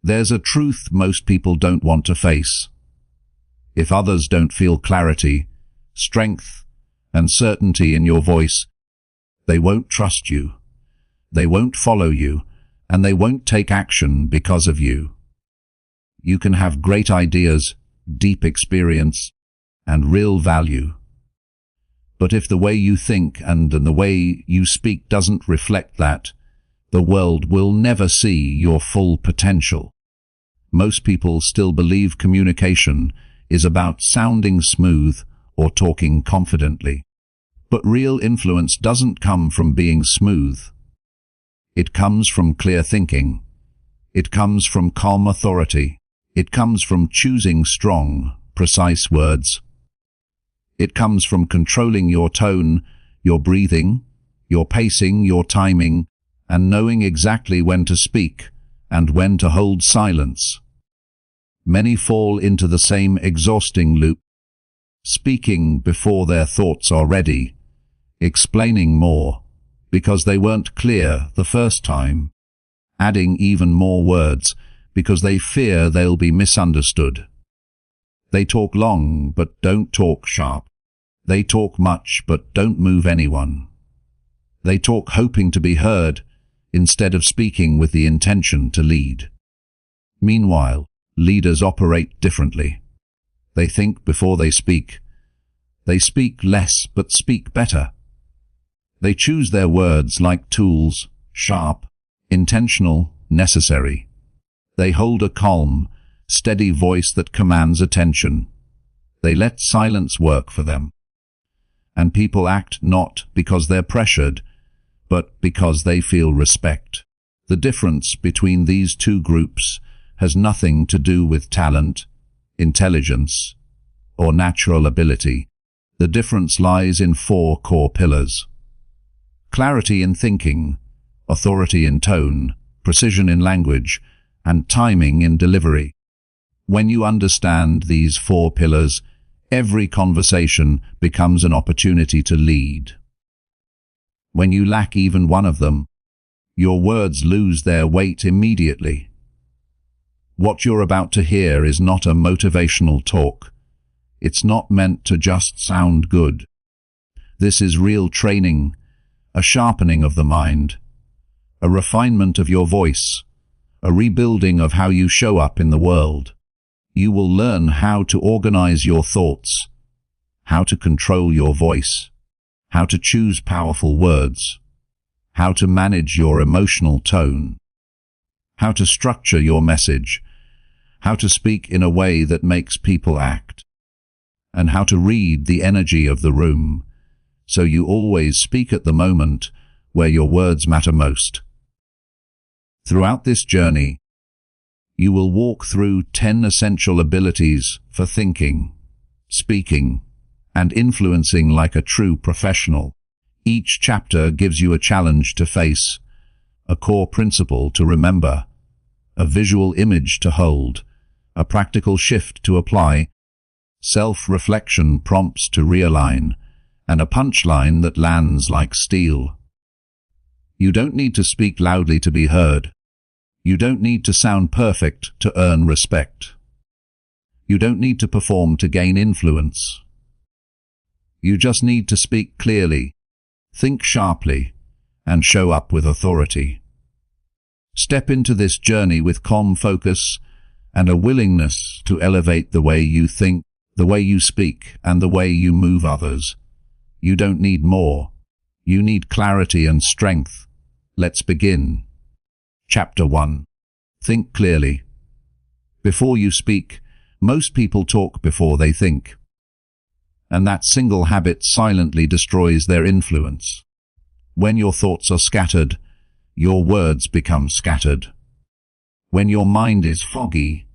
There's a truth most people don't want to face. If others don't feel clarity, strength, and certainty in your voice, they won't trust you, they won't follow you, and they won't take action because of you. You can have great ideas, deep experience, and real value. But if the way you think and the way you speak doesn't reflect that, the world will never see your full potential. Most people still believe communication is about sounding smooth or talking confidently. But real influence doesn't come from being smooth. It comes from clear thinking. It comes from calm authority. It comes from choosing strong, precise words. It comes from controlling your tone, your breathing, your pacing, your timing, and knowing exactly when to speak and when to hold silence. Many fall into the same exhausting loop, speaking before their thoughts are ready, explaining more because they weren't clear the first time, adding even more words because they fear they'll be misunderstood. They talk long but don't talk sharp. They talk much but don't move anyone. They talk hoping to be heard instead of speaking with the intention to lead. Meanwhile, leaders operate differently. They think before they speak. They speak less but speak better. They choose their words like tools, sharp, intentional, necessary. They hold a calm, steady voice that commands attention. They let silence work for them. And people act not because they're pressured, but because they feel respect. The difference between these two groups has nothing to do with talent, intelligence, or natural ability. The difference lies in 4 core pillars: clarity in thinking, authority in tone, precision in language, and timing in delivery. When you understand these 4 pillars, every conversation becomes an opportunity to lead. When you lack even one of them, your words lose their weight immediately. What you're about to hear is not a motivational talk. It's not meant to just sound good. This is real training, a sharpening of the mind, a refinement of your voice, a rebuilding of how you show up in the world. You will learn how to organize your thoughts, how to control your voice, how to choose powerful words, how to manage your emotional tone, how to structure your message, how to speak in a way that makes people act, and how to read the energy of the room, so you always speak at the moment where your words matter most. Throughout this journey, you will walk through 10 essential abilities for thinking, speaking, and influencing like a true professional. Each chapter gives you a challenge to face, a core principle to remember, a visual image to hold, a practical shift to apply, self-reflection prompts to realign, and a punchline that lands like steel. You don't need to speak loudly to be heard. You don't need to sound perfect to earn respect. You don't need to perform to gain influence. You just need to speak clearly, think sharply, and show up with authority. Step into this journey with calm focus and a willingness to elevate the way you think, the way you speak, and the way you move others. You don't need more. You need clarity and strength. Let's begin. Chapter 1. Think clearly. Before you speak, most people talk before they think. And that single habit silently destroys their influence. When your thoughts are scattered, your words become scattered. When your mind is foggy,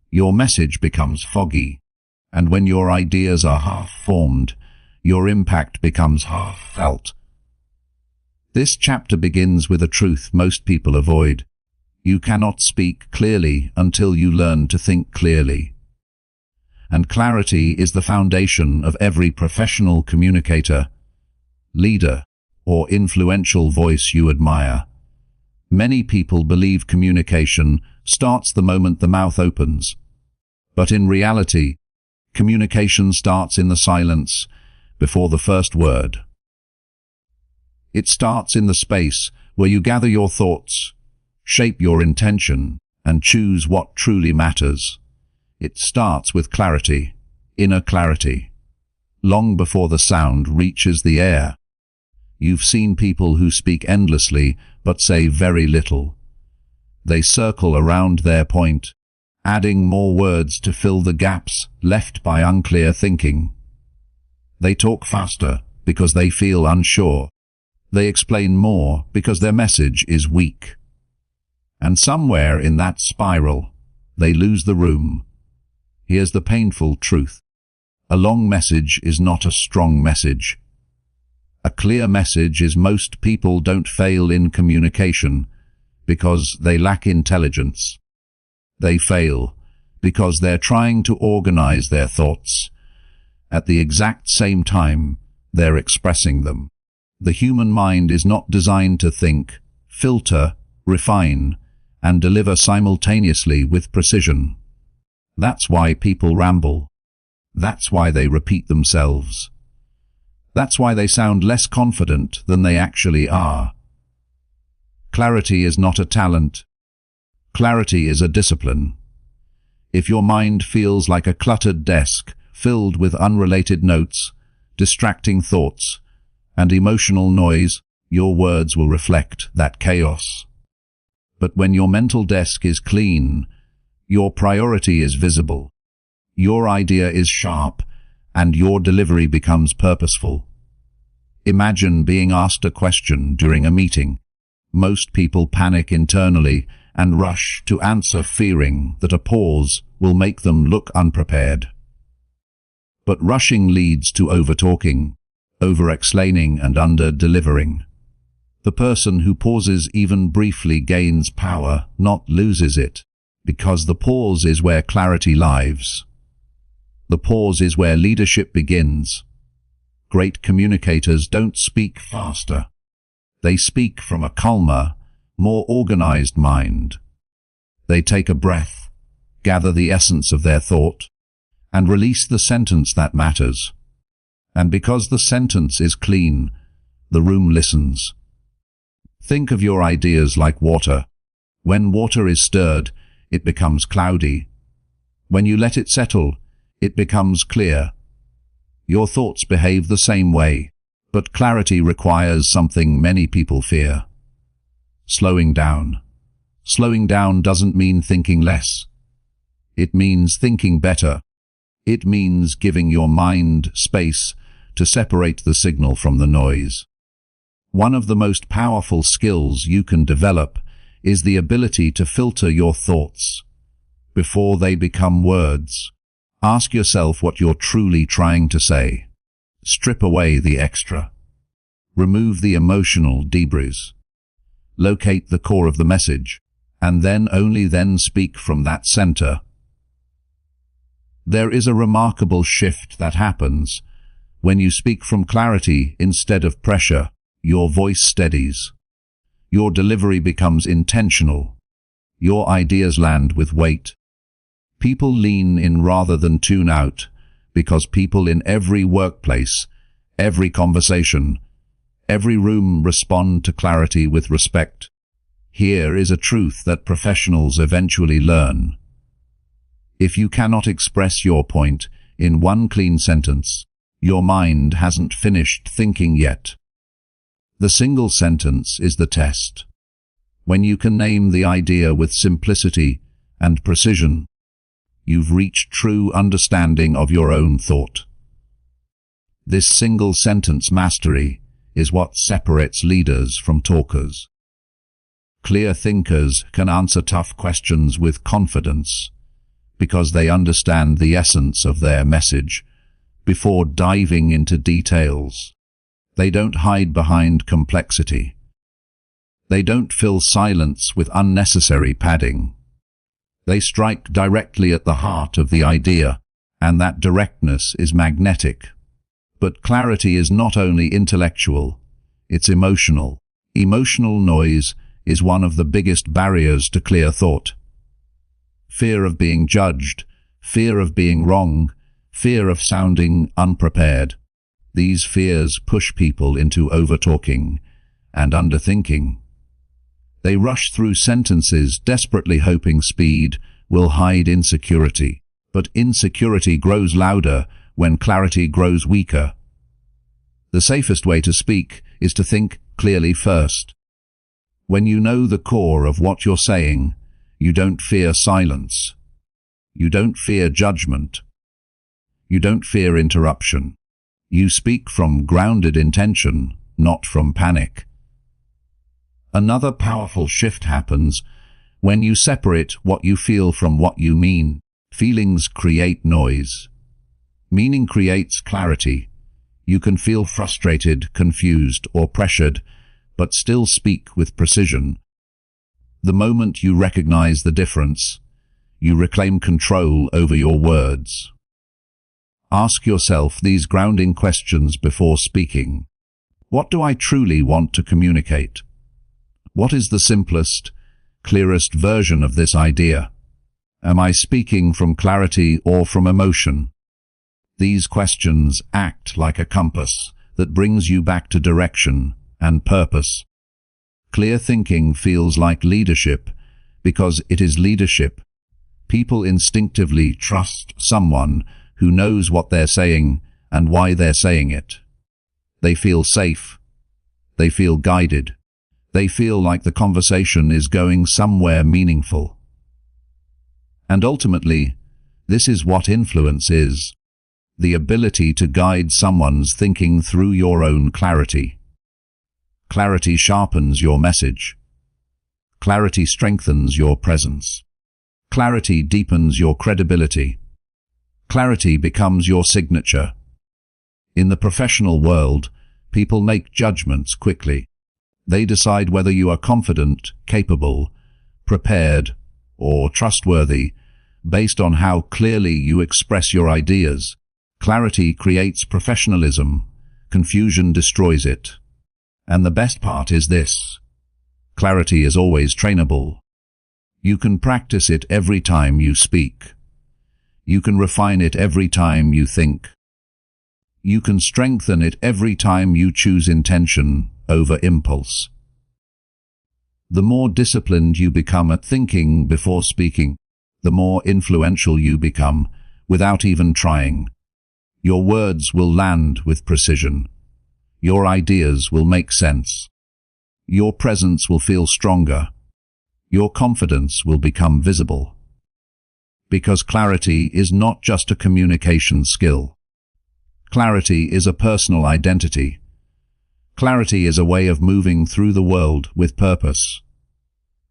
your message becomes foggy. And when your ideas are half-formed, your impact becomes half-felt. This chapter begins with a truth most people avoid. You cannot speak clearly until you learn to think clearly. And clarity is the foundation of every professional communicator, leader, or influential voice you admire. Many people believe communication starts the moment the mouth opens. But in reality, communication starts in the silence before the first word. It starts in the space where you gather your thoughts, shape your intention, and choose what truly matters. It starts with clarity, inner clarity, long before the sound reaches the air. You've seen people who speak endlessly but say very little. They circle around their point, adding more words to fill the gaps left by unclear thinking. They talk faster because they feel unsure. They explain more because their message is weak. And somewhere in that spiral, they lose the room. Here's the painful truth. A long message is not a strong message. A clear message is most people don't fail in communication because they lack intelligence. They fail because they're trying to organize their thoughts. At the exact same time, they're expressing them. The human mind is not designed to think, filter, refine, and deliver simultaneously with precision. That's why people ramble. That's why they repeat themselves. That's why they sound less confident than they actually are. Clarity is not a talent. Clarity is a discipline. If your mind feels like a cluttered desk filled with unrelated notes, distracting thoughts, and emotional noise, your words will reflect that chaos. But when your mental desk is clean, your priority is visible, your idea is sharp, and your delivery becomes purposeful. Imagine being asked a question during a meeting. Most people panic internally and rush to answer, fearing that a pause will make them look unprepared. But rushing leads to over-talking, over-explaining, and under-delivering. The person who pauses even briefly gains power, not loses it, because the pause is where clarity lives. The pause is where leadership begins. Great communicators don't speak faster. They speak from a calmer, more organized mind. They take a breath, gather the essence of their thought, and release the sentence that matters. And because the sentence is clean, the room listens. Think of your ideas like water. When water is stirred, it becomes cloudy. When you let it settle, it becomes clear. Your thoughts behave the same way, but clarity requires something many people fear. Slowing down. Slowing down doesn't mean thinking less. It means thinking better. It means giving your mind space to separate the signal from the noise. One of the most powerful skills you can develop is the ability to filter your thoughts before they become words. Ask yourself what you're truly trying to say. Strip away the extra. Remove the emotional debris. Locate the core of the message, and then only then speak from that center. There is a remarkable shift that happens when you speak from clarity instead of pressure. Your voice steadies. Your delivery becomes intentional. Your ideas land with weight. People lean in rather than tune out, because people in every workplace, every conversation, every room respond to clarity with respect. Here is a truth that professionals eventually learn. If you cannot express your point in one clean sentence, your mind hasn't finished thinking yet. The single sentence is the test. When you can name the idea with simplicity and precision, you've reached true understanding of your own thought. This single sentence mastery is what separates leaders from talkers. Clear thinkers can answer tough questions with confidence because they understand the essence of their message before diving into details. They don't hide behind complexity. They don't fill silence with unnecessary padding. They strike directly at the heart of the idea, and that directness is magnetic. But clarity is not only intellectual, it's emotional. Emotional noise is one of the biggest barriers to clear thought. Fear of being judged, fear of being wrong, fear of sounding unprepared. These fears push people into overtalking and underthinking. They rush through sentences desperately hoping speed will hide insecurity. But insecurity grows louder when clarity grows weaker. The safest way to speak is to think clearly first. When you know the core of what you're saying, you don't fear silence. You don't fear judgment. You don't fear interruption. You speak from grounded intention, not from panic. Another powerful shift happens when you separate what you feel from what you mean. Feelings create noise. Meaning creates clarity. You can feel frustrated, confused, or pressured, but still speak with precision. The moment you recognize the difference, you reclaim control over your words. Ask yourself these grounding questions before speaking. What do I truly want to communicate? What is the simplest, clearest version of this idea? Am I speaking from clarity or from emotion? These questions act like a compass that brings you back to direction and purpose. Clear thinking feels like leadership because it is leadership. People instinctively trust someone who knows what they're saying and why they're saying it. They feel safe. They feel guided. They feel like the conversation is going somewhere meaningful. And ultimately, this is what influence is: the ability to guide someone's thinking through your own clarity. Clarity sharpens your message. Clarity strengthens your presence. Clarity deepens your credibility. Clarity becomes your signature. In the professional world, people make judgments quickly. They decide whether you are confident, capable, prepared, or trustworthy based on how clearly you express your ideas. Clarity creates professionalism. Confusion destroys it. And the best part is this: clarity is always trainable. You can practice it every time you speak. You can refine it every time you think. You can strengthen it every time you choose intention over impulse. The more disciplined you become at thinking before speaking, the more influential you become without even trying. Your words will land with precision. Your ideas will make sense. Your presence will feel stronger. Your confidence will become visible. Because clarity is not just a communication skill. Clarity is a personal identity. Clarity is a way of moving through the world with purpose.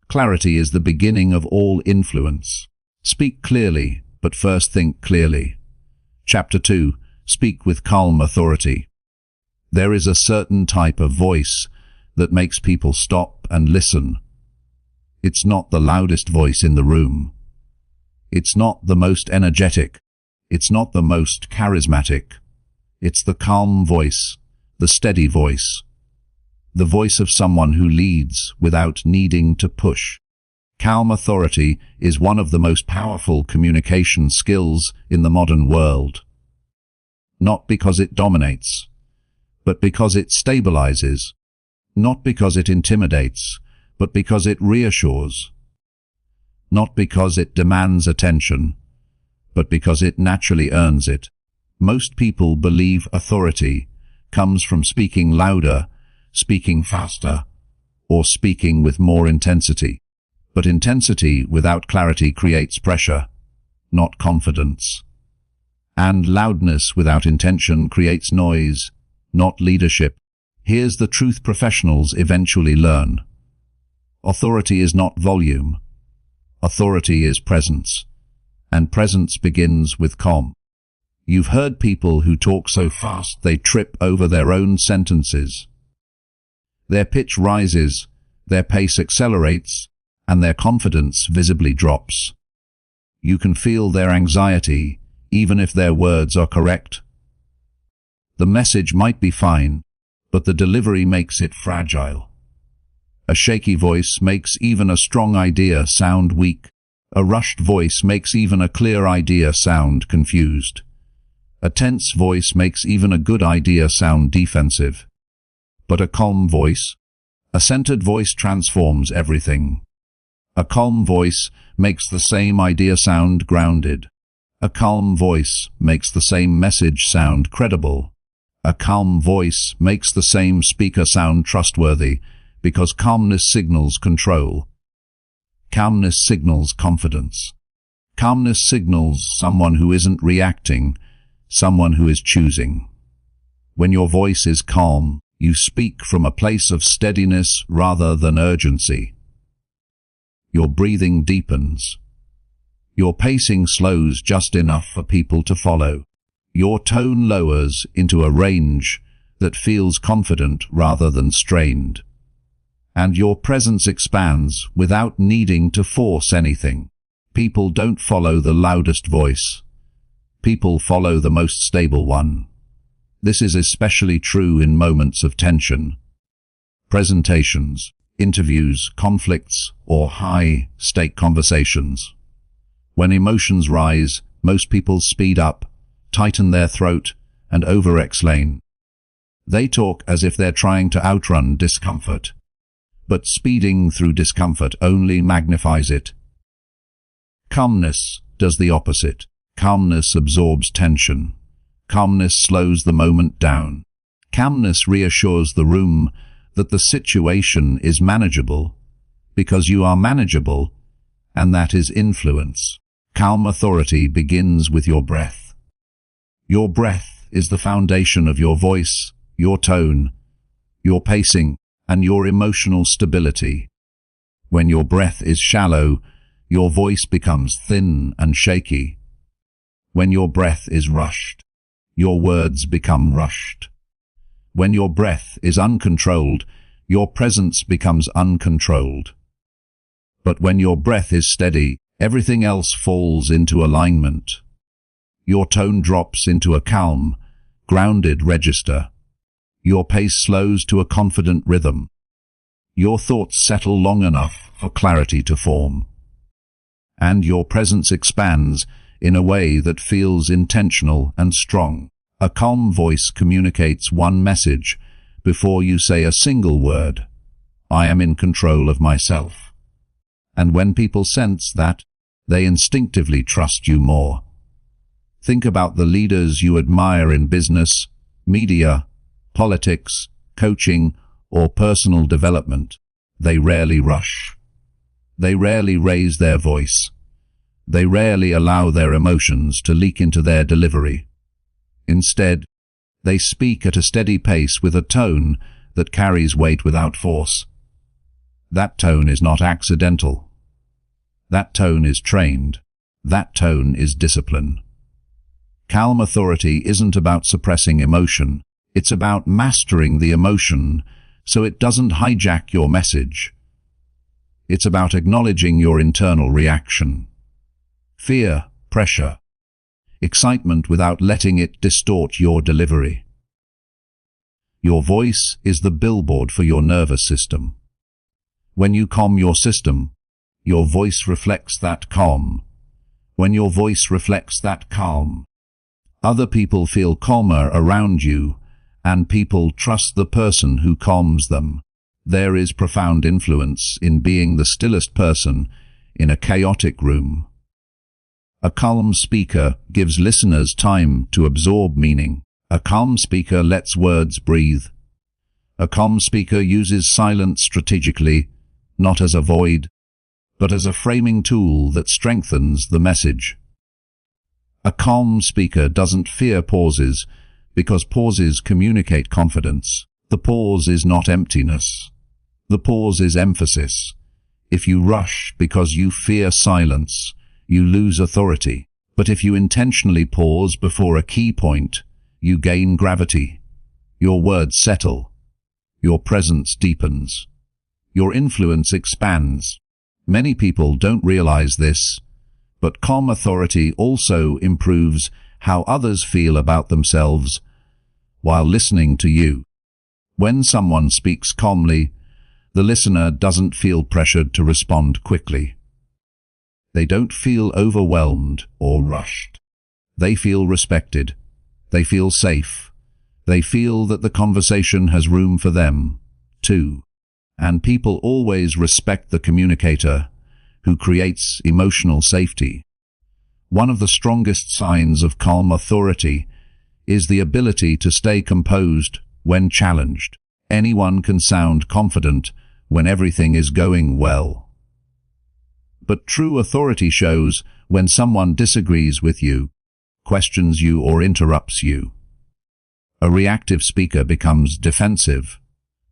Clarity is the beginning of all influence. Speak clearly, but first think clearly. Chapter 2. Speak with calm authority. There is a certain type of voice that makes people stop and listen. It's not the loudest voice in the room. It's not the most energetic. It's not the most charismatic. It's the calm voice, the steady voice. The voice of someone who leads without needing to push. Calm authority is one of the most powerful communication skills in the modern world. Not because it dominates, but because it stabilizes. Not because it intimidates, but because it reassures. Not because it demands attention, but because it naturally earns it. Most people believe authority comes from speaking louder, speaking faster, or speaking with more intensity. But intensity without clarity creates pressure, not confidence. And loudness without intention creates noise, not leadership. Here's the truth professionals eventually learn. Authority is not volume. Authority is presence. And presence begins with calm. You've heard people who talk so fast they trip over their own sentences. Their pitch rises, their pace accelerates, and their confidence visibly drops. You can feel their anxiety, even if their words are correct. The message might be fine, but the delivery makes it fragile. A shaky voice makes even a strong idea sound weak. A rushed voice makes even a clear idea sound confused. A tense voice makes even a good idea sound defensive. But a calm voice, a centered voice transforms everything. A calm voice makes the same idea sound grounded. A calm voice makes the same message sound credible. A calm voice makes the same speaker sound trustworthy, because calmness signals control. Calmness signals confidence. Calmness signals someone who isn't reacting, someone who is choosing. When your voice is calm, you speak from a place of steadiness rather than urgency. Your breathing deepens. Your pacing slows just enough for people to follow. Your tone lowers into a range that feels confident rather than strained. And your presence expands without needing to force anything. People don't follow the loudest voice. People follow the most stable one. This is especially true in moments of tension. Presentations, interviews, conflicts, or high-stake conversations. When emotions rise, most people speed up, tighten their throat, and over-explain. They talk as if they're trying to outrun discomfort. But speeding through discomfort only magnifies it. Calmness does the opposite. Calmness absorbs tension. Calmness slows the moment down. Calmness reassures the room that the situation is manageable, because you are manageable, and that is influence. Calm authority begins with your breath. Your breath is the foundation of your voice, your tone, your pacing, and your emotional stability. When your breath is shallow, your voice becomes thin and shaky. When your breath is rushed, your words become rushed. When your breath is uncontrolled, your presence becomes uncontrolled. But when your breath is steady, everything else falls into alignment. Your tone drops into a calm, grounded register. Your pace slows to a confident rhythm. Your thoughts settle long enough for clarity to form. And your presence expands in a way that feels intentional and strong. A calm voice communicates one message before you say a single word. I am in control of myself. And when people sense that, they instinctively trust you more. Think about the leaders you admire in business, media, politics, coaching, or personal development. They rarely rush. They rarely raise their voice. They rarely allow their emotions to leak into their delivery. Instead, they speak at a steady pace with a tone that carries weight without force. That tone is not accidental. That tone is trained. That tone is discipline. Calm authority isn't about suppressing emotion. It's about mastering the emotion so it doesn't hijack your message. It's about acknowledging your internal reaction. Fear, pressure, excitement without letting it distort your delivery. Your voice is the billboard for your nervous system. When you calm your system, your voice reflects that calm. When your voice reflects that calm, other people feel calmer around you, and people trust the person who calms them. There is profound influence in being the stillest person in a chaotic room. A calm speaker gives listeners time to absorb meaning. A calm speaker lets words breathe. A calm speaker uses silence strategically, not as a void, but as a framing tool that strengthens the message. A calm speaker doesn't fear pauses, because pauses communicate confidence. The pause is not emptiness. The pause is emphasis. If you rush because you fear silence, you lose authority. But if you intentionally pause before a key point, you gain gravity. Your words settle. Your presence deepens. Your influence expands. Many people don't realize this, but calm authority also improves how others feel about themselves while listening to you. When someone speaks calmly, The listener doesn't feel pressured to respond quickly. They don't feel overwhelmed or rushed. They feel respected. They feel safe. They feel that the conversation has room for them, too. And people always respect the communicator who creates emotional safety. One of the strongest signs of calm authority is the ability to stay composed when challenged. Anyone can sound confident when everything is going well. But true authority shows when someone disagrees with you, questions you, or interrupts you. A reactive speaker becomes defensive.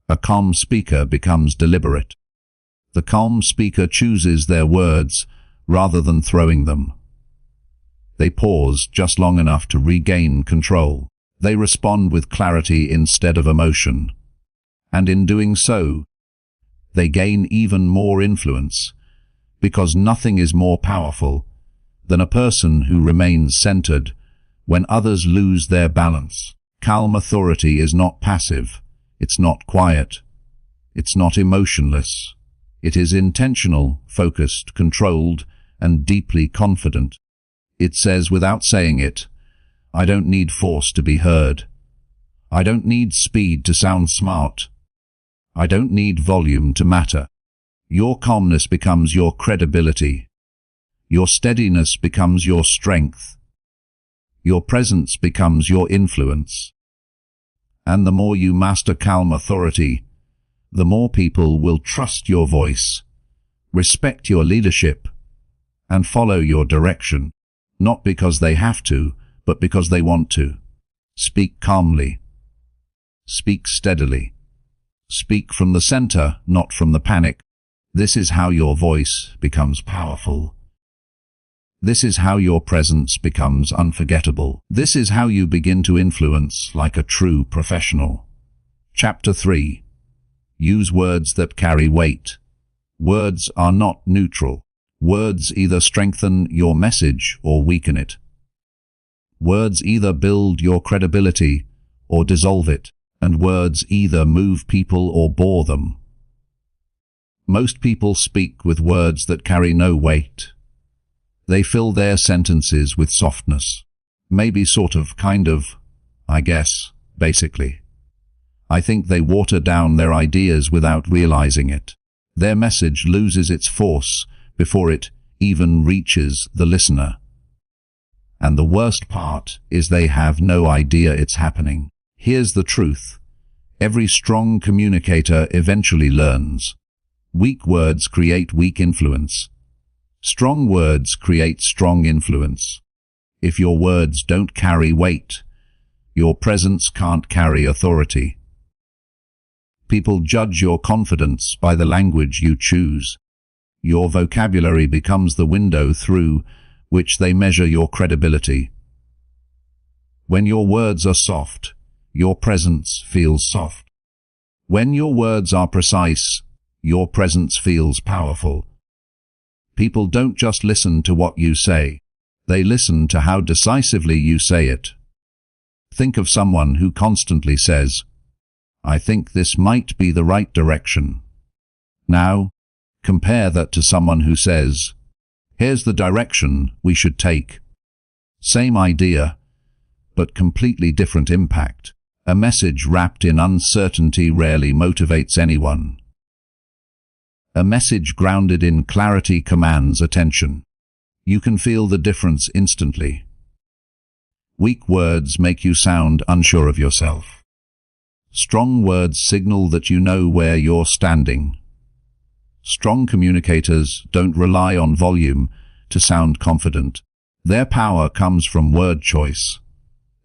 A calm speaker becomes deliberate. The calm speaker chooses their words rather than throwing them. They pause just long enough to regain control. They respond with clarity instead of emotion. And in doing so, they gain even more influence, because nothing is more powerful than a person who remains centered when others lose their balance. Calm authority is not passive. It's not quiet. It's not emotionless. It is intentional, focused, controlled, and deeply confident. It says without saying it, I don't need force to be heard. I don't need speed to sound smart. I don't need volume to matter. Your calmness becomes your credibility. Your steadiness becomes your strength. Your presence becomes your influence. And the more you master calm authority, the more people will trust your voice, respect your leadership, and follow your direction, not because they have to, but because they want to. Speak calmly. Speak steadily. Speak from the center, not from the panic. This is how your voice becomes powerful. This is how your presence becomes unforgettable. This is how you begin to influence like a true professional. Chapter 3. Use words that carry weight. Words are not neutral. Words either strengthen your message or weaken it. Words either build your credibility or dissolve it, and words either move people or bore them. Most people speak with words that carry no weight. They fill their sentences with softness. Maybe sort of, kind of, I guess, basically. I think they water down their ideas without realizing it. Their message loses its force before it even reaches the listener. And the worst part is they have no idea it's happening. Here's the truth. Every strong communicator eventually learns. Weak words create weak influence. Strong words create strong influence. If your words don't carry weight, your presence can't carry authority. People judge your confidence by the language you choose. Your vocabulary becomes the window through which they measure your credibility. When your words are soft, your presence feels soft. When your words are precise, your presence feels powerful. People don't just listen to what you say. They listen to how decisively you say it. Think of someone who constantly says, I think this might be the right direction. Now, compare that to someone who says, here's the direction we should take. Same idea, but completely different impact. A message wrapped in uncertainty rarely motivates anyone. A message grounded in clarity commands attention. You can feel the difference instantly. Weak words make you sound unsure of yourself. Strong words signal that you know where you're standing. Strong communicators don't rely on volume to sound confident. Their power comes from word choice.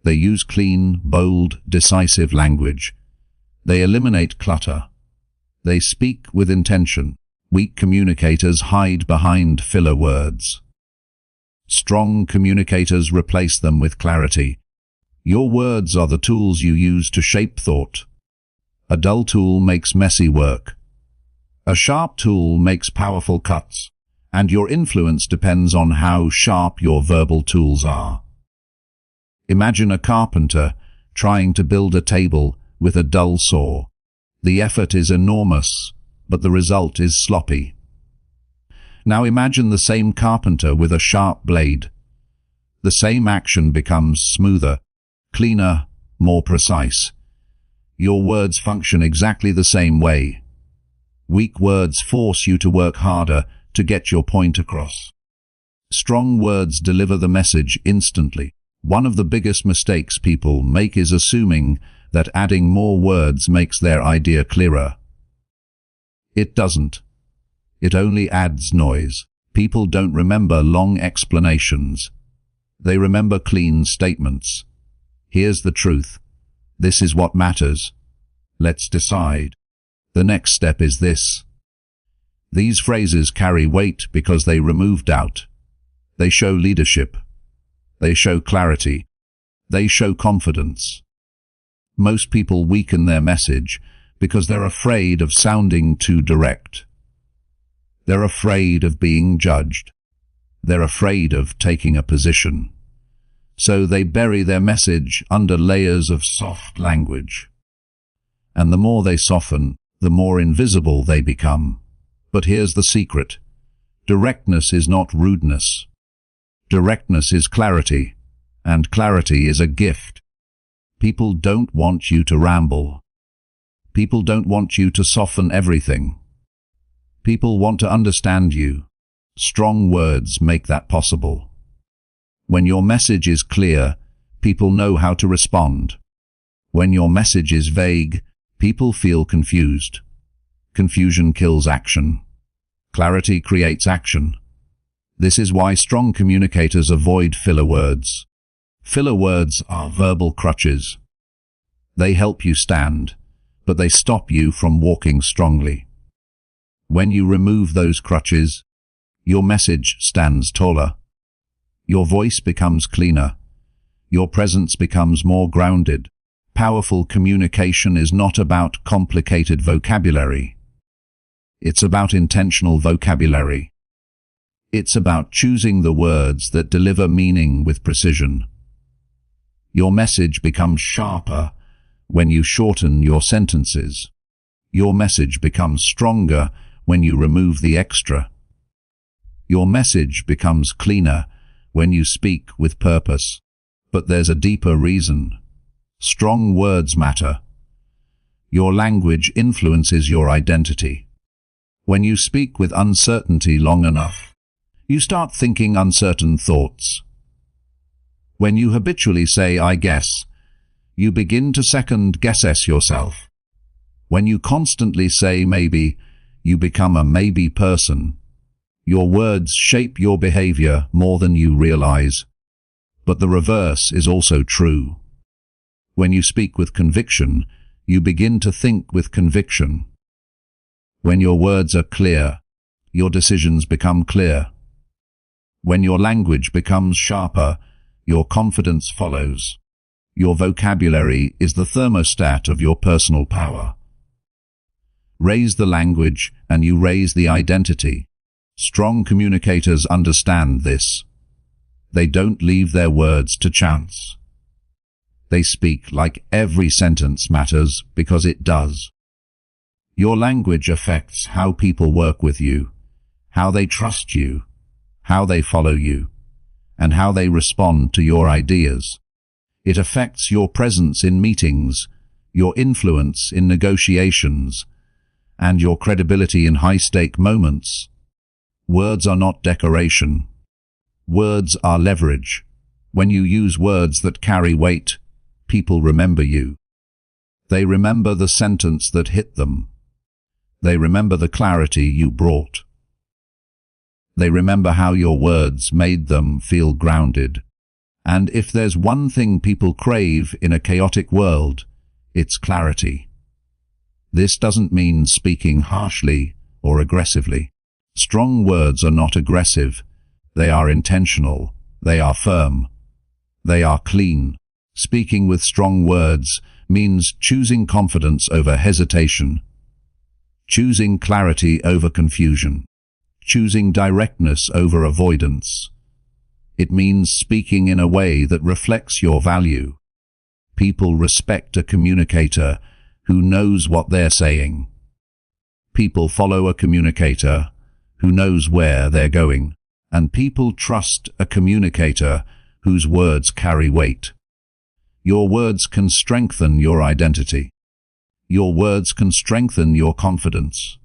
They use clean, bold, decisive language. They eliminate clutter. They speak with intention. Weak communicators hide behind filler words. Strong communicators replace them with clarity. Your words are the tools you use to shape thought. A dull tool makes messy work. A sharp tool makes powerful cuts, and your influence depends on how sharp your verbal tools are. Imagine a carpenter trying to build a table with a dull saw. The effort is enormous, but the result is sloppy. Now imagine the same carpenter with a sharp blade. The same action becomes smoother, cleaner, more precise. Your words function exactly the same way. Weak words force you to work harder to get your point across. Strong words deliver the message instantly. One of the biggest mistakes people make is assuming that adding more words makes their idea clearer. It doesn't. It only adds noise. People don't remember long explanations. They remember clean statements. Here's the truth. This is what matters. Let's decide. The next step is this. These phrases carry weight because they remove doubt. They show leadership. They show clarity. They show confidence. Most people weaken their message because they're afraid of sounding too direct. They're afraid of being judged. They're afraid of taking a position. So they bury their message under layers of soft language. And the more they soften, the more invisible they become. But here's the secret. Directness is not rudeness. Directness is clarity, and clarity is a gift. People don't want you to ramble. People don't want you to soften everything. People want to understand you. Strong words make that possible. When your message is clear, people know how to respond. When your message is vague, people feel confused. Confusion kills action. Clarity creates action. This is why strong communicators avoid filler words. Filler words are verbal crutches. They help you stand, but they stop you from walking strongly. When you remove those crutches, your message stands taller. Your voice becomes cleaner. Your presence becomes more grounded. Powerful communication is not about complicated vocabulary. It's about intentional vocabulary. It's about choosing the words that deliver meaning with precision. Your message becomes sharper when you shorten your sentences. Your message becomes stronger when you remove the extra. Your message becomes cleaner when you speak with purpose. But there's a deeper reason. Strong words matter. Your language influences your identity. When you speak with uncertainty long enough, you start thinking uncertain thoughts. When you habitually say, "I guess," you begin to second-guess yourself. When you constantly say maybe, you become a maybe person. Your words shape your behavior more than you realize. But the reverse is also true. When you speak with conviction, you begin to think with conviction. When your words are clear, your decisions become clear. When your language becomes sharper, your confidence follows. Your vocabulary is the thermostat of your personal power. Raise the language and you raise the identity. Strong communicators understand this. They don't leave their words to chance. They speak like every sentence matters because it does. Your language affects how people work with you, how they trust you, how they follow you, and how they respond to your ideas. It affects your presence in meetings, your influence in negotiations, and your credibility in high-stake moments. Words are not decoration. Words are leverage. When you use words that carry weight, people remember you. They remember the sentence that hit them. They remember the clarity you brought. They remember how your words made them feel grounded. And if there's one thing people crave in a chaotic world, it's clarity. This doesn't mean speaking harshly or aggressively. Strong words are not aggressive. They are intentional. They are firm. They are clean. Speaking with strong words means choosing confidence over hesitation, choosing clarity over confusion, choosing directness over avoidance. It means speaking in a way that reflects your value. People respect a communicator who knows what they're saying. People follow a communicator who knows where they're going, and people trust a communicator whose words carry weight. Your words can strengthen your identity. Your words can strengthen your confidence.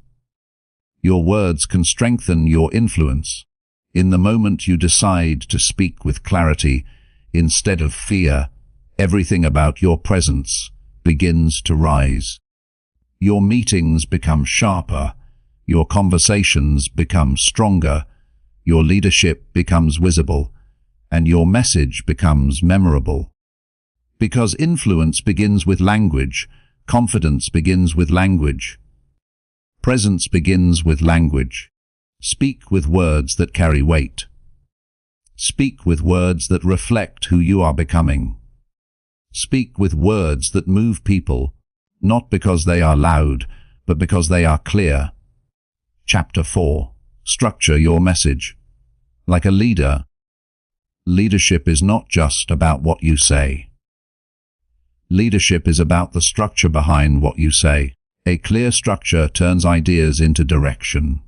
Your words can strengthen your influence. In the moment you decide to speak with clarity instead of fear, everything about your presence begins to rise. Your meetings become sharper, your conversations become stronger, your leadership becomes visible, and your message becomes memorable. Because influence begins with language, confidence begins with language. Presence begins with language. Speak with words that carry weight. Speak with words that reflect who you are becoming. Speak with words that move people, not because they are loud, but because they are clear. Chapter 4. Structure your message. Like a leader, leadership is not just about what you say. Leadership is about the structure behind what you say. A clear structure turns ideas into direction.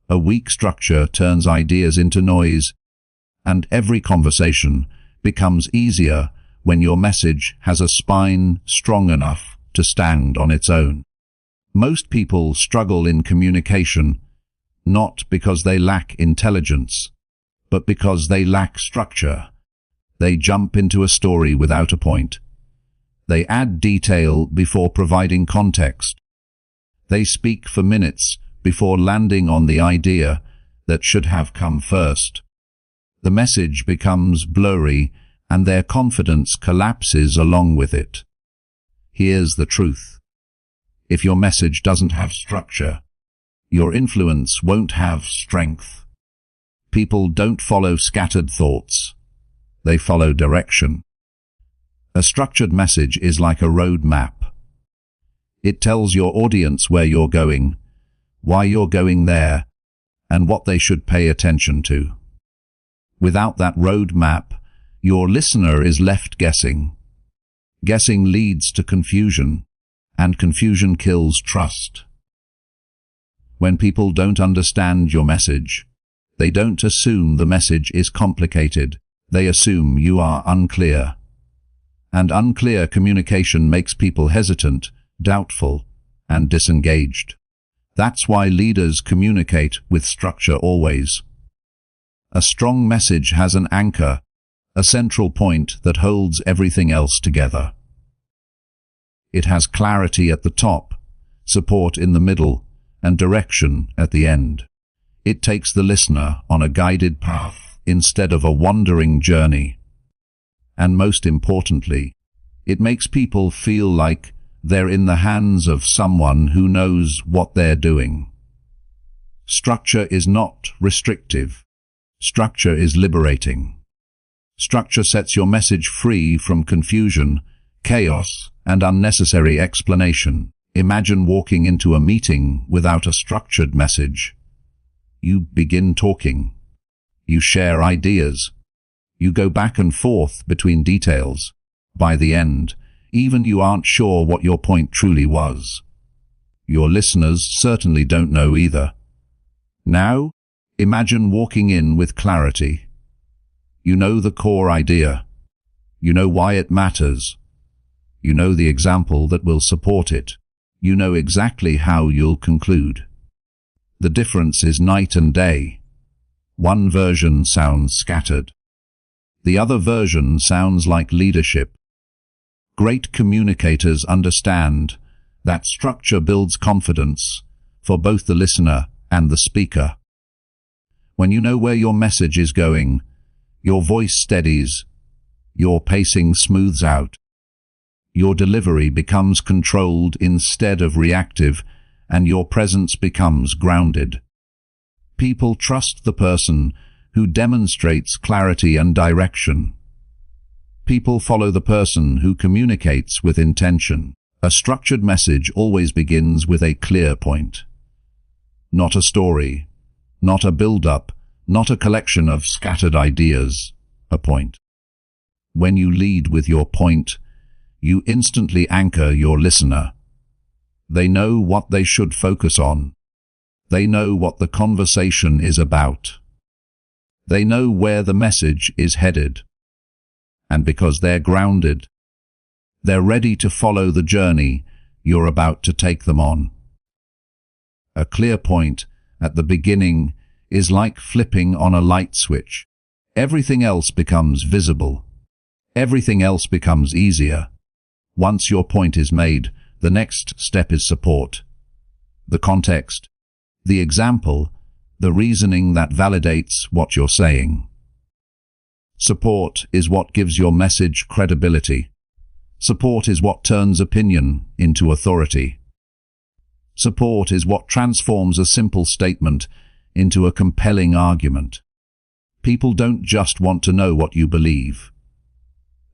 A weak structure turns ideas into noise, and every conversation becomes easier when your message has a spine strong enough to stand on its own. Most people struggle in communication, not because they lack intelligence, but because they lack structure. They jump into a story without a point. They add detail before providing context. They speak for minutes before landing on the idea that should have come first. The message becomes blurry, and their confidence collapses along with it. Here's the truth. If your message doesn't have structure, your influence won't have strength. People don't follow scattered thoughts. They follow direction. A structured message is like a road map. It tells your audience where you're going, why you're going there, and what they should pay attention to. Without that road map, your listener is left guessing. Guessing leads to confusion, and confusion kills trust. When people don't understand your message, they don't assume the message is complicated. They assume you are unclear. And unclear communication makes people hesitant, doubtful, and disengaged. That's why leaders communicate with structure always. A strong message has an anchor, a central point that holds everything else together. It has clarity at the top, support in the middle, and direction at the end. It takes the listener on a guided path instead of a wandering journey. And most importantly, it makes people feel like they're in the hands of someone who knows what they're doing. Structure is not restrictive. Structure is liberating. Structure sets your message free from confusion, chaos, and unnecessary explanation. Imagine walking into a meeting without a structured message. You begin talking. You share ideas. You go back and forth between details. By the end, even you aren't sure what your point truly was. Your listeners certainly don't know either. Now, imagine walking in with clarity. You know the core idea. You know why it matters. You know the example that will support it. You know exactly how you'll conclude. The difference is night and day. One version sounds scattered. The other version sounds like leadership. Great communicators understand that structure builds confidence for both the listener and the speaker. When you know where your message is going, your voice steadies, your pacing smooths out, your delivery becomes controlled instead of reactive, and your presence becomes grounded. People trust the person who demonstrates clarity and direction. People follow the person who communicates with intention. A structured message always begins with a clear point. Not a story, not a build-up, not a collection of scattered ideas. A point. When you lead with your point, you instantly anchor your listener. They know what they should focus on. They know what the conversation is about. They know where the message is headed. And because they're grounded, they're ready to follow the journey you're about to take them on. A clear point at the beginning is like flipping on a light switch. Everything else becomes visible. Everything else becomes easier. Once your point is made, the next step is support. The context, the example, the reasoning that validates what you're saying. Support is what gives your message credibility. Support is what turns opinion into authority. Support is what transforms a simple statement into a compelling argument. People don't just want to know what you believe.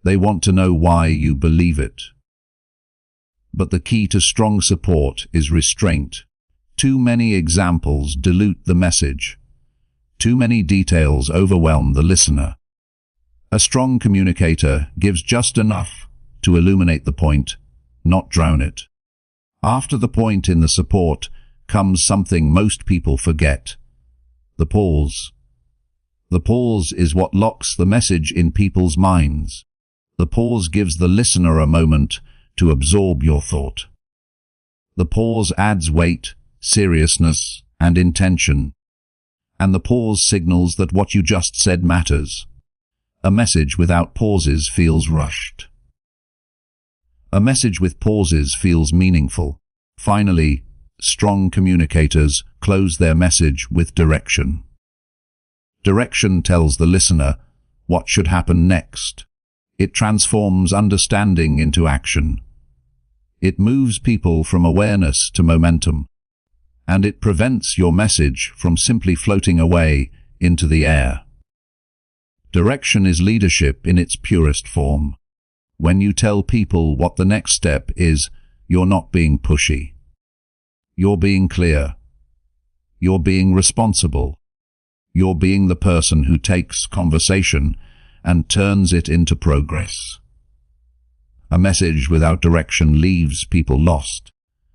They want to know why you believe it. But the key to strong support is restraint. Too many examples dilute the message. Too many details overwhelm the listener. A strong communicator gives just enough to illuminate the point, not drown it. After the point in the support comes something most people forget: the pause. The pause is what locks the message in people's minds. The pause gives the listener a moment to absorb your thought. The pause adds weight, seriousness, and intention. And the pause signals that what you just said matters. A message without pauses feels rushed. A message with pauses feels meaningful. Finally, strong communicators close their message with direction. Direction tells the listener what should happen next. It transforms understanding into action. It moves people from awareness to momentum. And it prevents your message from simply floating away into the air. Direction is leadership in its purest form. When you tell people what the next step is, you're not being pushy. You're being clear. You're being responsible. You're being the person who takes conversation and turns it into progress. A message without direction leaves people lost.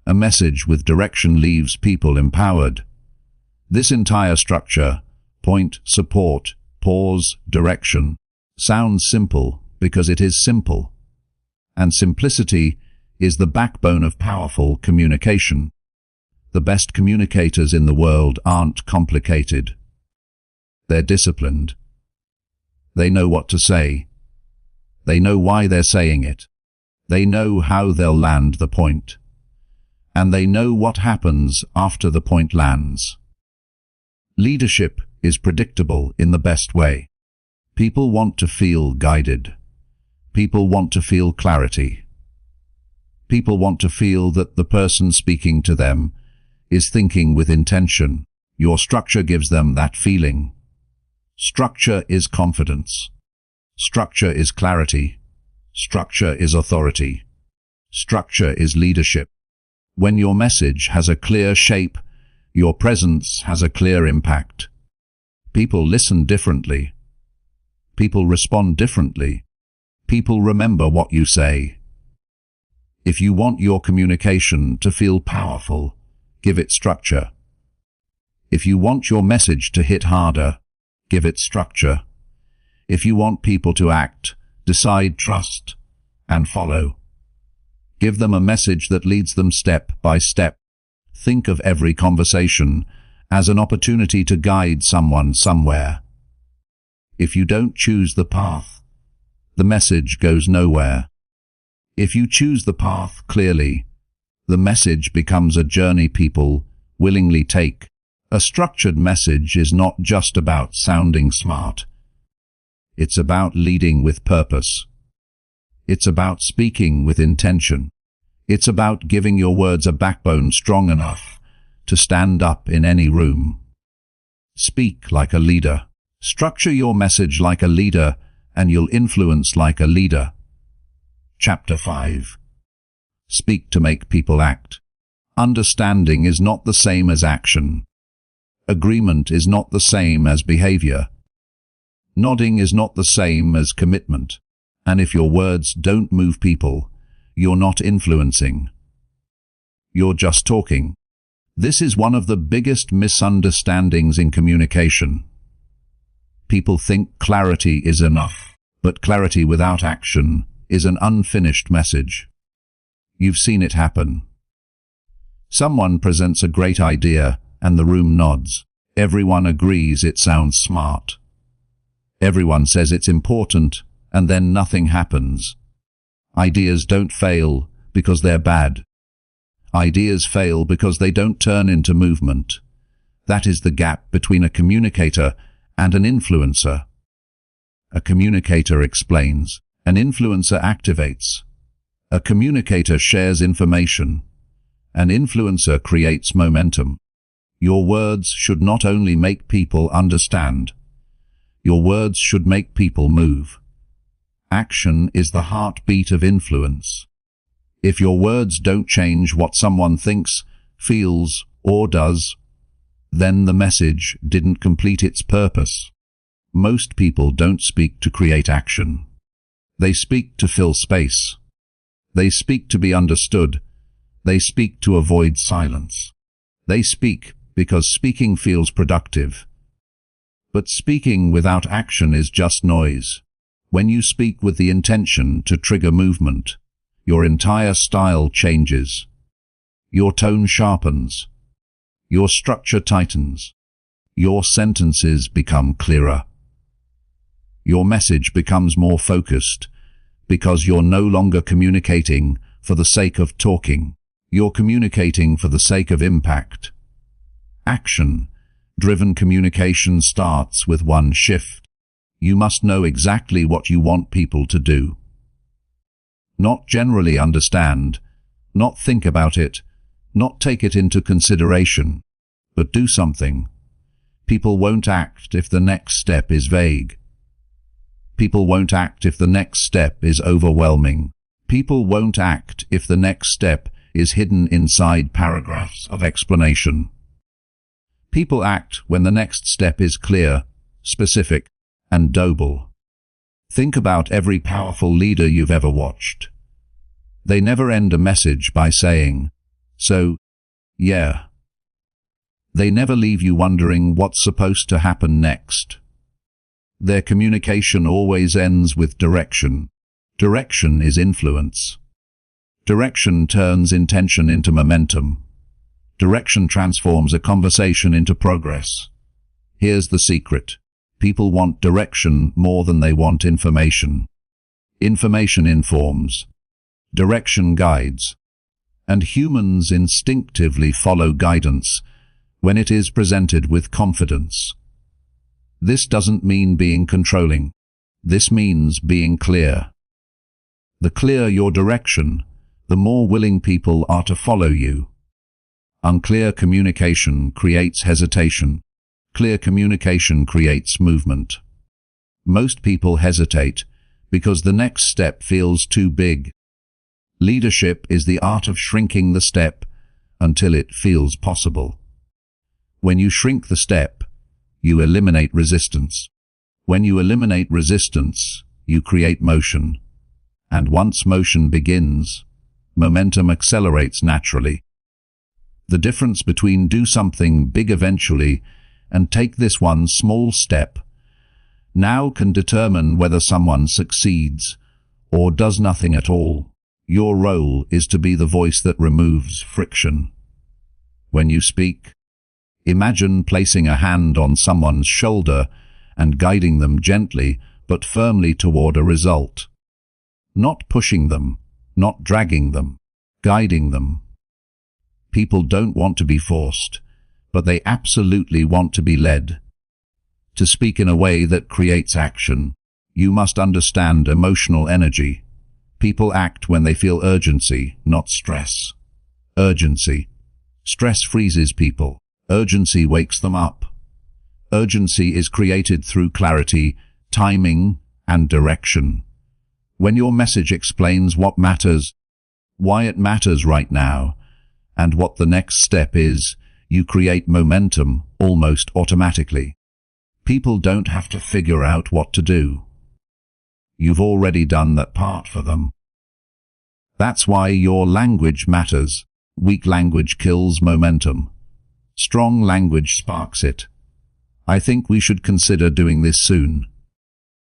A message with direction leaves people empowered. This entire structure, point, support, pause, direction, sounds simple because it is simple. And simplicity is the backbone of powerful communication. The best communicators in the world aren't complicated. They're disciplined. They know what to say. They know why they're saying it. They know how they'll land the point. And they know what happens after the point lands. Leadership is predictable in the best way. People want to feel guided. People want to feel clarity. People want to feel that the person speaking to them is thinking with intention. Your structure gives them that feeling. Structure is confidence. Structure is clarity. Structure is authority. Structure is leadership. When your message has a clear shape, your presence has a clear impact. People listen differently. People respond differently. People remember what you say. If you want your communication to feel powerful, give it structure. If you want your message to hit harder, give it structure. If you want people to act, decide, trust, and follow, give them a message that leads them step by step. Think of every conversation as an opportunity to guide someone somewhere. If you don't choose the path, the message goes nowhere. If you choose the path clearly, the message becomes a journey people willingly take. A structured message is not just about sounding smart. It's about leading with purpose. It's about speaking with intention. It's about giving your words a backbone strong enough to stand up in any room. Speak like a leader. Structure your message like a leader, and you'll influence like a leader. Chapter 5. Speak to make people act. Understanding is not the same as action. Agreement is not the same as behavior. Nodding is not the same as commitment. And if your words don't move people, you're not influencing. You're just talking. This is one of the biggest misunderstandings in communication. People think clarity is enough, but clarity without action is an unfinished message. You've seen it happen. Someone presents a great idea and the room nods. Everyone agrees it sounds smart. Everyone says it's important, and then nothing happens. Ideas don't fail because they're bad. Ideas fail because they don't turn into movement. That is the gap between a communicator and an influencer. A communicator explains. An influencer activates. A communicator shares information. An influencer creates momentum. Your words should not only make people understand. Your words should make people move. Action is the heartbeat of influence. If your words don't change what someone thinks, feels, or does, then the message didn't complete its purpose. Most people don't speak to create action. They speak to fill space. They speak to be understood. They speak to avoid silence. They speak because speaking feels productive. But speaking without action is just noise. When you speak with the intention to trigger movement, your entire style changes. Your tone sharpens. Your structure tightens. Your sentences become clearer. Your message becomes more focused because you're no longer communicating for the sake of talking. You're communicating for the sake of impact. Action-driven communication starts with one shift. You must know exactly what you want people to do. Not generally understand, not think about it, not take it into consideration, but do something. People won't act if the next step is vague. People won't act if the next step is overwhelming. People won't act if the next step is hidden inside paragraphs of explanation. People act when the next step is clear, specific, and doable. Think about every powerful leader you've ever watched. They never end a message by saying, "So, yeah." They never leave you wondering what's supposed to happen next. Their communication always ends with direction. Direction is influence. Direction turns intention into momentum. Direction transforms a conversation into progress. Here's the secret. People want direction more than they want information. Information informs. Direction guides. And humans instinctively follow guidance when it is presented with confidence. This doesn't mean being controlling. This means being clear. The clearer your direction, the more willing people are to follow you. Unclear communication creates hesitation. Clear communication creates movement. Most people hesitate because the next step feels too big. Leadership is the art of shrinking the step until it feels possible. When you shrink the step, you eliminate resistance. When you eliminate resistance, you create motion. And once motion begins, momentum accelerates naturally. The difference between do something big eventually and take this one small step now can determine whether someone succeeds or does nothing at all. Your role is to be the voice that removes friction. When you speak, imagine placing a hand on someone's shoulder and guiding them gently but firmly toward a result. Not pushing them, not dragging them, guiding them. People don't want to be forced, but they absolutely want to be led. To speak in a way that creates action, you must understand emotional energy. People act when they feel urgency, not stress. Urgency. Stress freezes people. Urgency wakes them up. Urgency is created through clarity, timing, and direction. When your message explains what matters, why it matters right now, and what the next step is, you create momentum almost automatically. People don't have to figure out what to do. You've already done that part for them. That's why your language matters. Weak language kills momentum. Strong language sparks it. I think we should consider doing this soon.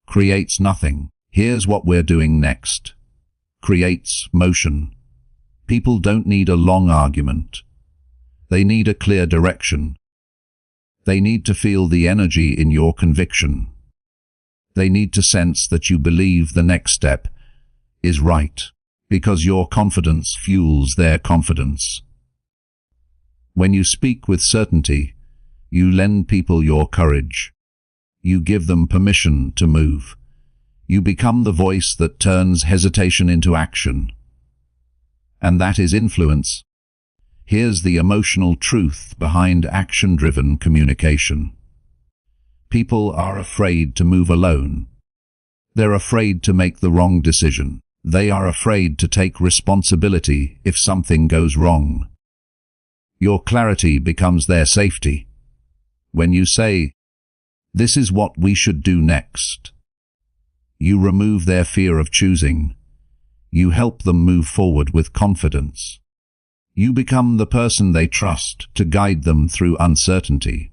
Creates nothing. Here's what we're doing next. Creates motion. People don't need a long argument. They need a clear direction. They need to feel the energy in your conviction. They need to sense that you believe the next step is right, because your confidence fuels their confidence. When you speak with certainty, you lend people your courage. You give them permission to move. You become the voice that turns hesitation into action. And that is influence. Here's the emotional truth behind action-driven communication. People are afraid to move alone. They're afraid to make the wrong decision. They are afraid to take responsibility if something goes wrong. Your clarity becomes their safety. When you say, "This is what we should do next," you remove their fear of choosing. You help them move forward with confidence. You become the person they trust to guide them through uncertainty.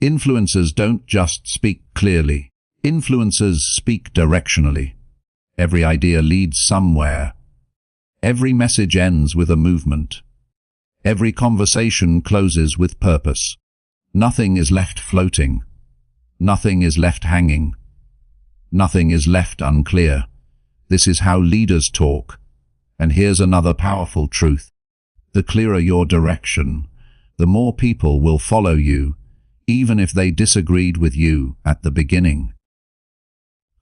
Influencers don't just speak clearly. Influencers speak directionally. Every idea leads somewhere. Every message ends with a movement. Every conversation closes with purpose. Nothing is left floating. Nothing is left hanging. Nothing is left unclear. This is how leaders talk. And here's another powerful truth. The clearer your direction, the more people will follow you, even if they disagreed with you at the beginning.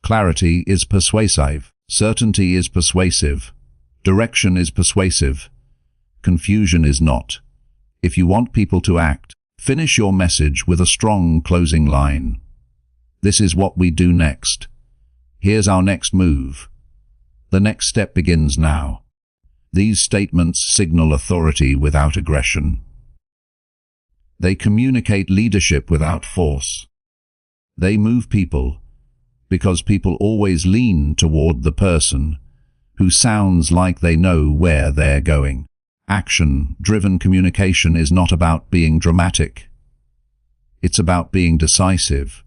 Clarity is persuasive. Certainty is persuasive. Direction is persuasive. Confusion is not. If you want people to act, finish your message with a strong closing line. This is what we do next. Here's our next move. The next step begins now. These statements signal authority without aggression. They communicate leadership without force. They move people because people always lean toward the person who sounds like they know where they're going. Action-driven communication is not about being dramatic. It's about being decisive.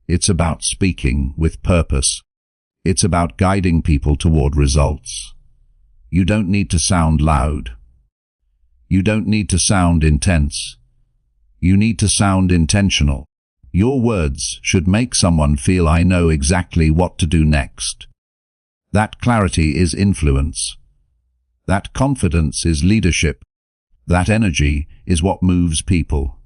It's about speaking with purpose. It's about guiding people toward results. You don't need to sound loud. You don't need to sound intense. You need to sound intentional. Your words should make someone feel, "I know exactly what to do next." That clarity is influence. That confidence is leadership. That energy is what moves people.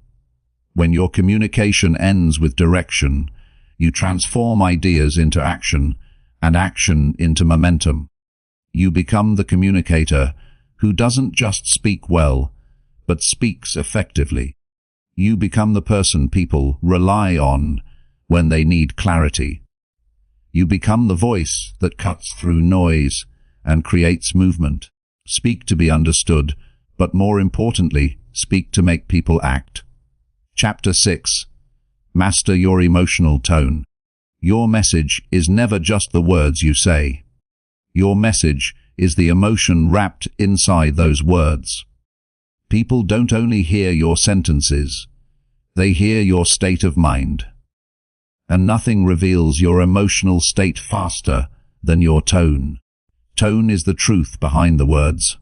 When your communication ends with direction, you transform ideas into action and action into momentum. You become the communicator who doesn't just speak well, but speaks effectively. You become the person people rely on when they need clarity. You become the voice that cuts through noise and creates movement. Speak to be understood, but more importantly, speak to make people act. Chapter 6. Master your emotional tone. Your message is never just the words you say. Your message is the emotion wrapped inside those words. People don't only hear your sentences, they hear your state of mind. And nothing reveals your emotional state faster than your tone. Tone is the truth behind the words.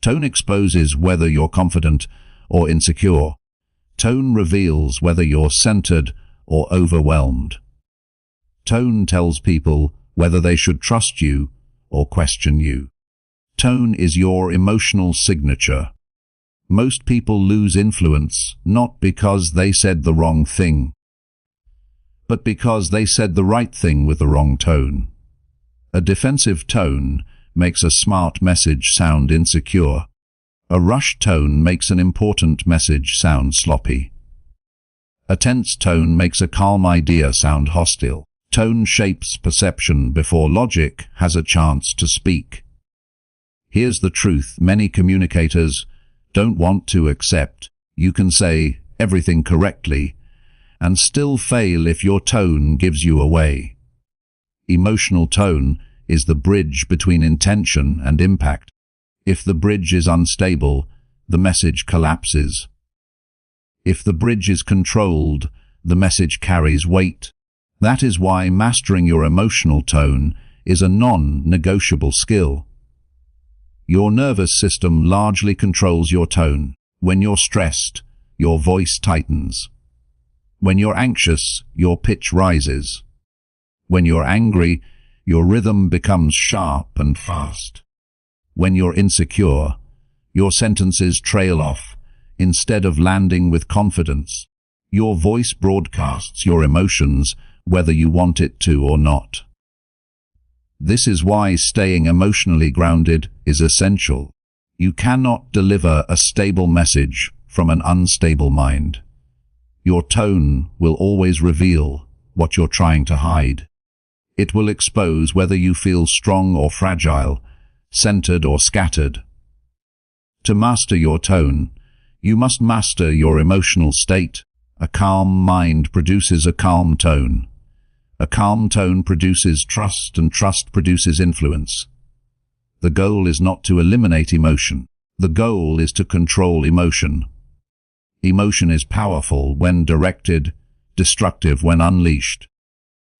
Tone exposes whether you're confident or insecure. Tone reveals whether you're centered or overwhelmed. Tone tells people whether they should trust you or question you. Tone is your emotional signature. Most people lose influence not because they said the wrong thing, but because they said the right thing with the wrong tone. A defensive tone makes a smart message sound insecure. A rushed tone makes an important message sound sloppy. A tense tone makes a calm idea sound hostile. Tone shapes perception before logic has a chance to speak. Here's the truth many communicators don't want to accept. You can say everything correctly and still fail if your tone gives you away. Emotional tone is the bridge between intention and impact. If the bridge is unstable, the message collapses. If the bridge is controlled, the message carries weight. That is why mastering your emotional tone is a non-negotiable skill. Your nervous system largely controls your tone. When you're stressed, your voice tightens. When you're anxious, your pitch rises. When you're angry, your rhythm becomes sharp and fast. When you're insecure, your sentences trail off instead of landing with confidence. Your voice broadcasts your emotions whether you want it to or not. This is why staying emotionally grounded is essential. You cannot deliver a stable message from an unstable mind. Your tone will always reveal what you're trying to hide. It will expose whether you feel strong or fragile, centered or scattered. To master your tone, you must master your emotional state. A calm mind produces a calm tone. A calm tone produces trust, and trust produces influence. The goal is not to eliminate emotion. The goal is to control emotion. Emotion is powerful when directed, destructive when unleashed.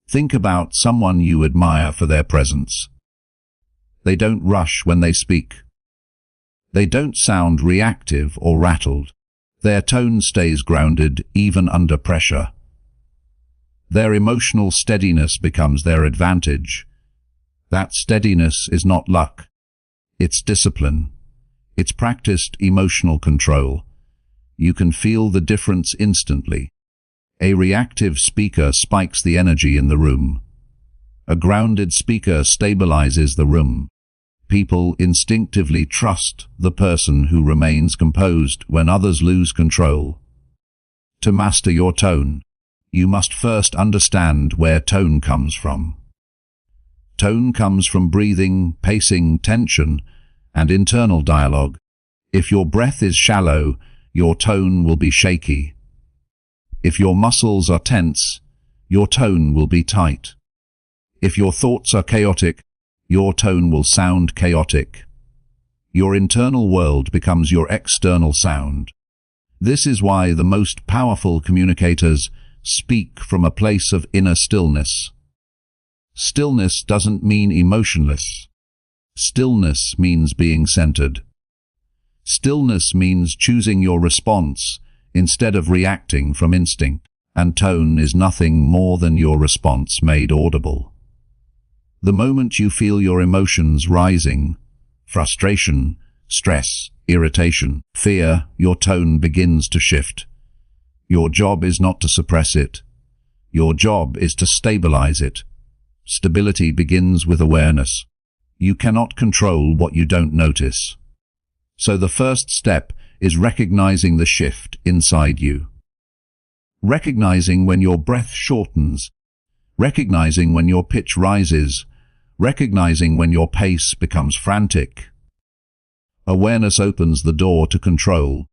Think about someone you admire for their presence. They don't rush when they speak. They don't sound reactive or rattled. Their tone stays grounded even under pressure. Their emotional steadiness becomes their advantage. That steadiness is not luck. It's discipline. It's practiced emotional control. You can feel the difference instantly. A reactive speaker spikes the energy in the room. A grounded speaker stabilizes the room. People instinctively trust the person who remains composed when others lose control. To master your tone, you must first understand where tone comes from. Tone comes from breathing, pacing, tension, and internal dialogue. If your breath is shallow, your tone will be shaky. If your muscles are tense, your tone will be tight. If your thoughts are chaotic, your tone will sound chaotic. Your internal world becomes your external sound. This is why the most powerful communicators speak from a place of inner stillness. Stillness doesn't mean emotionless. Stillness means being centered. Stillness means choosing your response instead of reacting from instinct, and tone is nothing more than your response made audible. The moment you feel your emotions rising, frustration, stress, irritation, fear, your tone begins to shift. Your job is not to suppress it. Your job is to stabilize it. Stability begins with awareness. You cannot control what you don't notice. So the first step is recognizing the shift inside you. Recognizing when your breath shortens. Recognizing when your pitch rises. Recognizing when your pace becomes frantic. Awareness opens the door to control.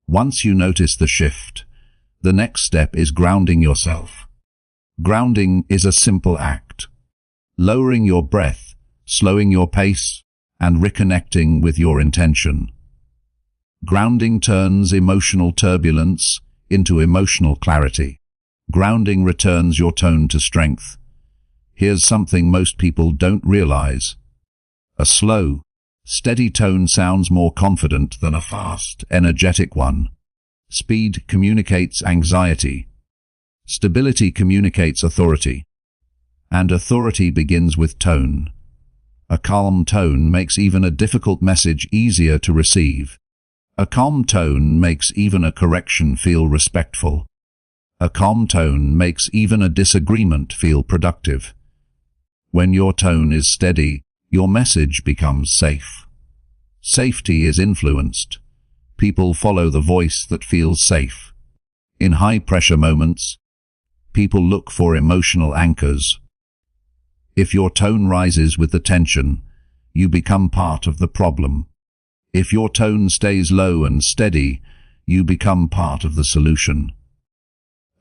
Once you notice the shift, the next step is grounding yourself. Grounding is a simple act. Lowering your breath, slowing your pace, and reconnecting with your intention. Grounding turns emotional turbulence into emotional clarity. Grounding returns your tone to strength. Here's something most people don't realize. A slow, steady tone sounds more confident than a fast, energetic one. Speed communicates anxiety. Stability communicates authority. And authority begins with tone. A calm tone makes even a difficult message easier to receive. A calm tone makes even a correction feel respectful. A calm tone makes even a disagreement feel productive. When your tone is steady, your message becomes safe. Safety is influenced. People follow the voice that feels safe. In high-pressure moments, people look for emotional anchors. If your tone rises with the tension, you become part of the problem. If your tone stays low and steady, you become part of the solution.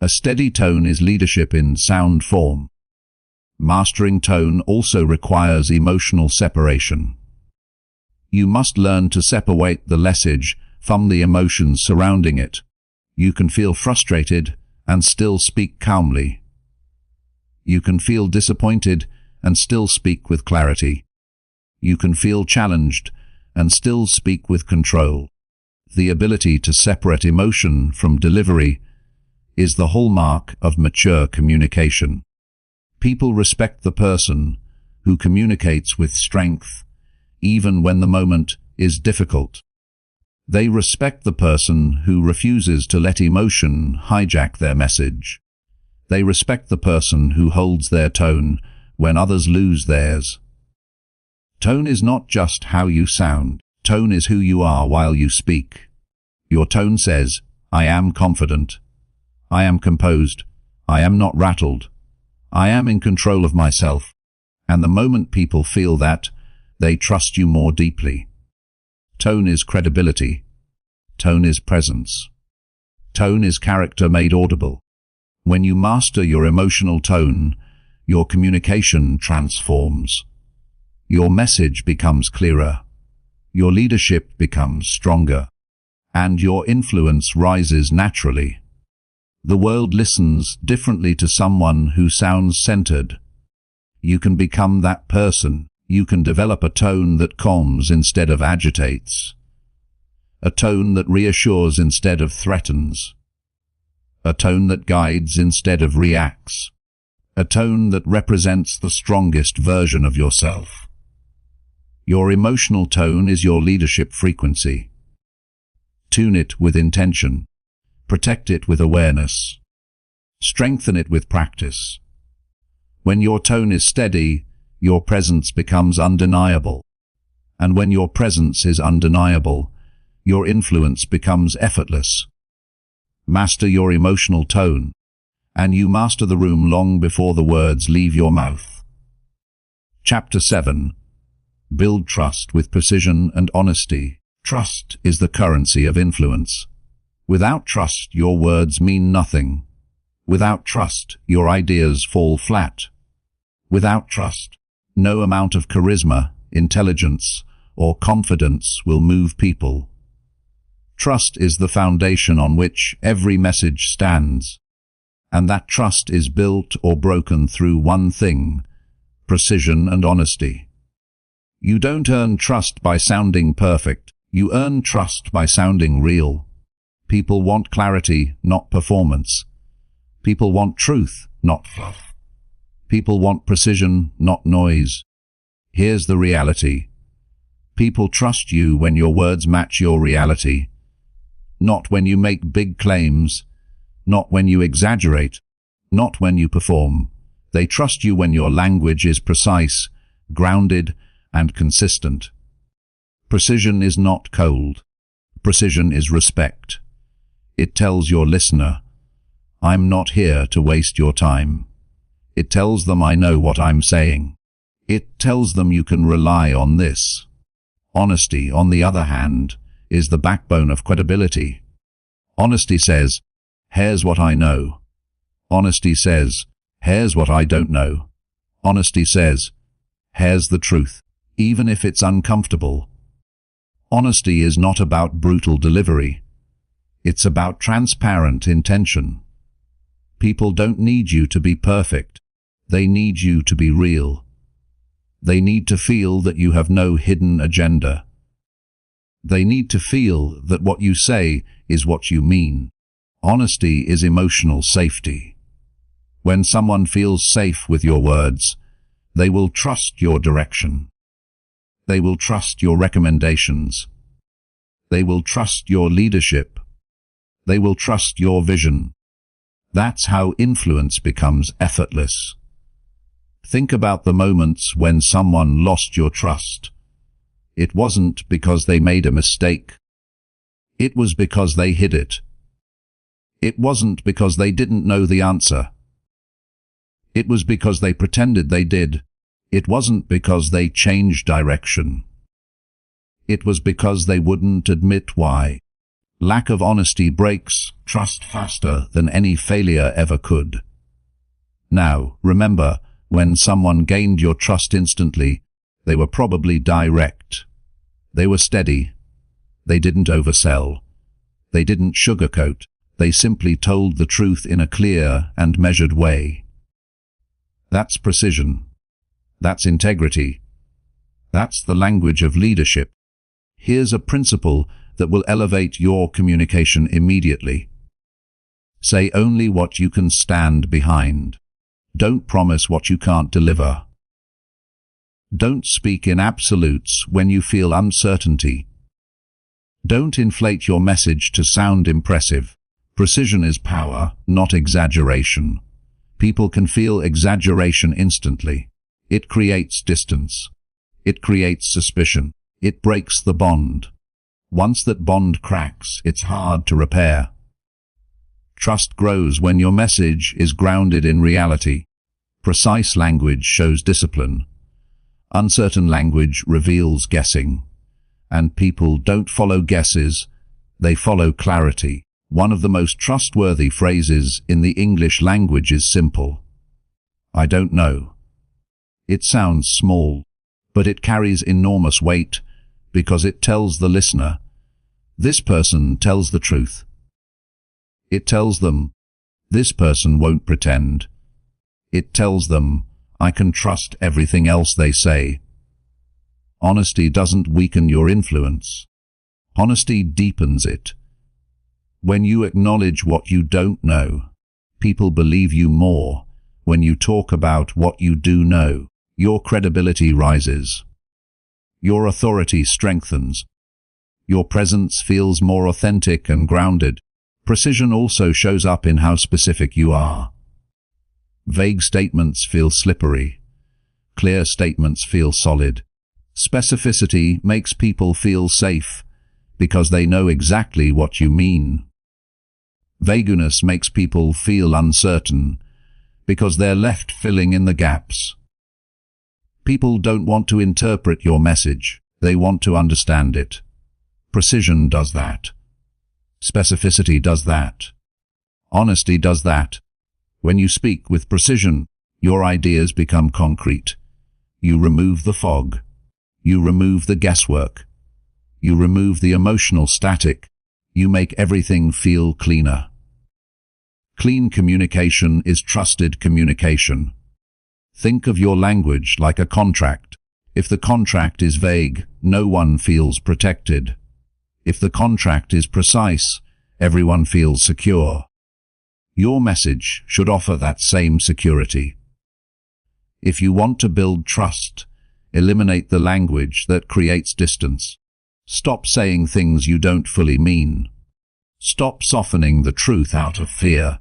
A steady tone is leadership in sound form. Mastering tone also requires emotional separation. You must learn to separate the message from the emotions surrounding it. You can feel frustrated and still speak calmly. You can feel disappointed and still speak with clarity. You can feel challenged and still speak with control. The ability to separate emotion from delivery is the hallmark of mature communication. People respect the person who communicates with strength, even when the moment is difficult. They respect the person who refuses to let emotion hijack their message. They respect the person who holds their tone when others lose theirs. Tone is not just how you sound. Tone is who you are while you speak. Your tone says, I am confident. I am composed. I am not rattled. I am in control of myself. And the moment people feel that, they trust you more deeply. Tone is credibility. Tone is presence. Tone is character made audible. When you master your emotional tone, your communication transforms. Your message becomes clearer. Your leadership becomes stronger. And your influence rises naturally. The world listens differently to someone who sounds centered. You can become that person. You can develop a tone that calms instead of agitates. A tone that reassures instead of threatens. A tone that guides instead of reacts. A tone that represents the strongest version of yourself. Your emotional tone is your leadership frequency. Tune it with intention. Protect it with awareness. Strengthen it with practice. When your tone is steady, your presence becomes undeniable. And when your presence is undeniable, your influence becomes effortless. Master your emotional tone, and you master the room long before the words leave your mouth. Chapter 7. Build trust with precision and honesty. Trust is the currency of influence. Without trust, your words mean nothing. Without trust, your ideas fall flat. Without trust, no amount of charisma, intelligence, or confidence will move people. Trust is the foundation on which every message stands, and that trust is built or broken through one thing: precision and honesty. You don't earn trust by sounding perfect. You earn trust by sounding real. People want clarity, not performance. People want truth, not fluff. People want precision, not noise. Here's the reality. People trust you when your words match your reality. Not when you make big claims. Not when you exaggerate. Not when you perform. They trust you when your language is precise, grounded, and consistent. Precision is not cold. Precision is respect. It tells your listener, I'm not here to waste your time. It tells them I know what I'm saying. It tells them you can rely on this. Honesty, on the other hand, is the backbone of credibility. Honesty says, here's what I know. Honesty says, here's what I don't know. Honesty says, here's the truth, even if it's uncomfortable. Honesty is not about brutal delivery. It's about transparent intention. People don't need you to be perfect. They need you to be real. They need to feel that you have no hidden agenda. They need to feel that what you say is what you mean. Honesty is emotional safety. When someone feels safe with your words, they will trust your direction. They will trust your recommendations. They will trust your leadership. They will trust your vision. That's how influence becomes effortless. Think about the moments when someone lost your trust. It wasn't because they made a mistake. It was because they hid it. It wasn't because they didn't know the answer. It was because they pretended they did. It wasn't because they changed direction. It was because they wouldn't admit why. Lack of honesty breaks trust faster than any failure ever could. Now, remember, when someone gained your trust instantly, they were probably direct. They were steady. They didn't oversell. They didn't sugarcoat. They simply told the truth in a clear and measured way. That's precision. That's integrity. That's the language of leadership. Here's a principle that will elevate your communication immediately. Say only what you can stand behind. Don't promise what you can't deliver. Don't speak in absolutes when you feel uncertainty. Don't inflate your message to sound impressive. Precision is power, not exaggeration. People can feel exaggeration instantly. It creates distance. It creates suspicion. It breaks the bond. Once that bond cracks, it's hard to repair. Trust grows when your message is grounded in reality. Precise language shows discipline. Uncertain language reveals guessing. And people don't follow guesses, they follow clarity. One of the most trustworthy phrases in the English language is simple. I don't know. It sounds small, but it carries enormous weight because it tells the listener, this person tells the truth. It tells them, this person won't pretend. It tells them, I can trust everything else they say. Honesty doesn't weaken your influence. Honesty deepens it. When you acknowledge what you don't know, people believe you more. When you talk about what you do know, your credibility rises. Your authority strengthens. Your presence feels more authentic and grounded. Precision also shows up in how specific you are. Vague statements feel slippery. Clear statements feel solid. Specificity makes people feel safe because they know exactly what you mean. Vagueness makes people feel uncertain because they're left filling in the gaps. People don't want to interpret your message, they want to understand it. Precision does that. Specificity does that. Honesty does that. When you speak with precision, your ideas become concrete. You remove the fog. You remove the guesswork. You remove the emotional static. You make everything feel cleaner. Clean communication is trusted communication. Think of your language like a contract. If the contract is vague, no one feels protected. If the contract is precise, everyone feels secure. Your message should offer that same security. If you want to build trust, eliminate the language that creates distance. Stop saying things you don't fully mean. Stop softening the truth out of fear.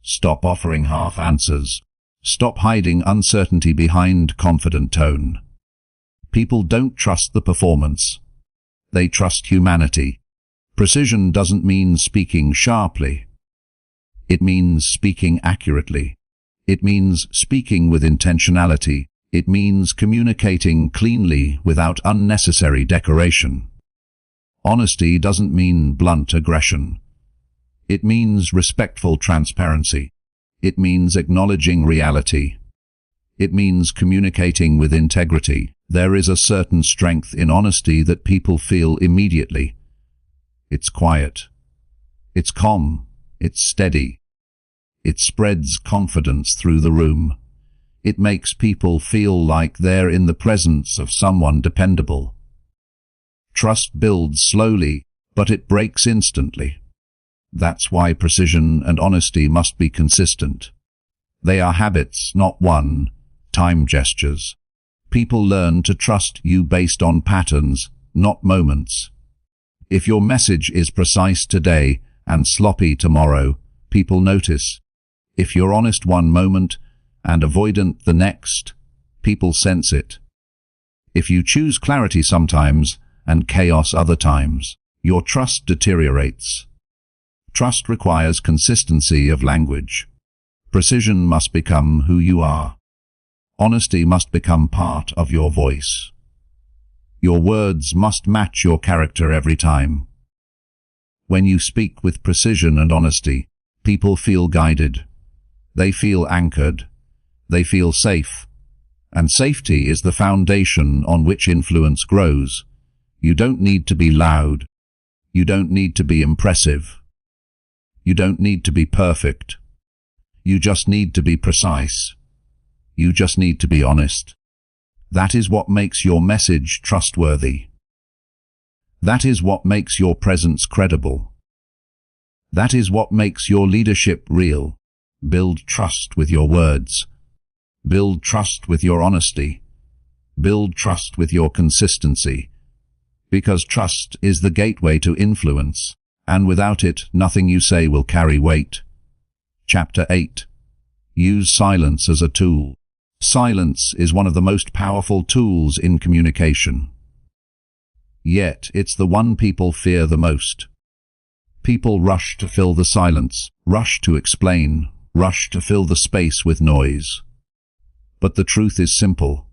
Stop offering half answers. Stop hiding uncertainty behind confident tone. People don't trust the performance. They trust humanity. Precision doesn't mean speaking sharply. It means speaking accurately. It means speaking with intentionality. It means communicating cleanly without unnecessary decoration. Honesty doesn't mean blunt aggression. It means respectful transparency. It means acknowledging reality. It means communicating with integrity. There is a certain strength in honesty that people feel immediately. It's quiet. It's calm. It's steady. It spreads confidence through the room. It makes people feel like they're in the presence of someone dependable. Trust builds slowly, but it breaks instantly. That's why precision and honesty must be consistent. They are habits, not one-time gestures. People learn to trust you based on patterns, not moments. If your message is precise today and sloppy tomorrow, people notice. If you're honest one moment and avoidant the next, people sense it. If you choose clarity sometimes and chaos other times, your trust deteriorates. Trust requires consistency of language. Precision must become who you are. Honesty must become part of your voice. Your words must match your character every time. When you speak with precision and honesty, people feel guided. They feel anchored. They feel safe. And safety is the foundation on which influence grows. You don't need to be loud. You don't need to be impressive. You don't need to be perfect. You just need to be precise. You just need to be honest. That is what makes your message trustworthy. That is what makes your presence credible. That is what makes your leadership real. Build trust with your words. Build trust with your honesty. Build trust with your consistency. Because trust is the gateway to influence, and without it, nothing you say will carry weight. Chapter 8. Use silence as a tool. Silence is one of the most powerful tools in communication. Yet, it's the one people fear the most. People rush to fill the silence, rush to explain, rush to fill the space with noise. But the truth is simple.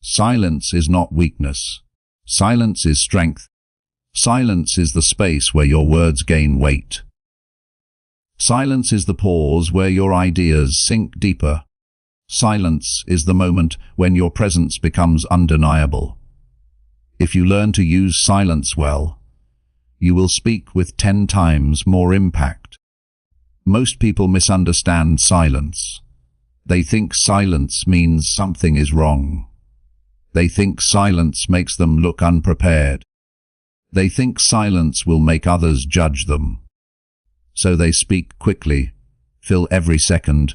Silence is not weakness. Silence is strength. Silence is the space where your words gain weight. Silence is the pause where your ideas sink deeper. Silence is the moment when your presence becomes undeniable. If you learn to use silence well, you will speak with 10 times more impact. Most people misunderstand silence. They think silence means something is wrong. They think silence makes them look unprepared. They think silence will make others judge them. So they speak quickly, fill every second,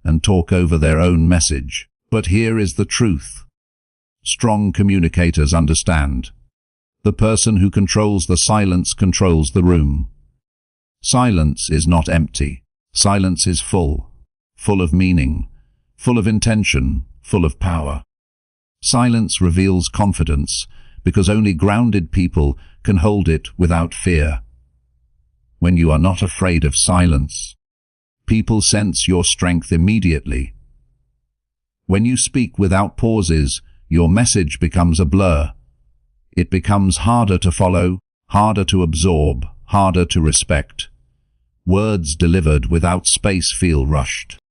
and talk over their own message. But here is the truth. Strong communicators understand. The person who controls the silence controls the room. Silence is not empty. Silence is full of meaning, full of intention, full of power. Silence reveals confidence, because only grounded people can hold it without fear. When you are not afraid of silence, people sense your strength immediately. When you speak without pauses, your message becomes a blur. It becomes harder to follow, harder to absorb, harder to respect. Words delivered without space feel rushed.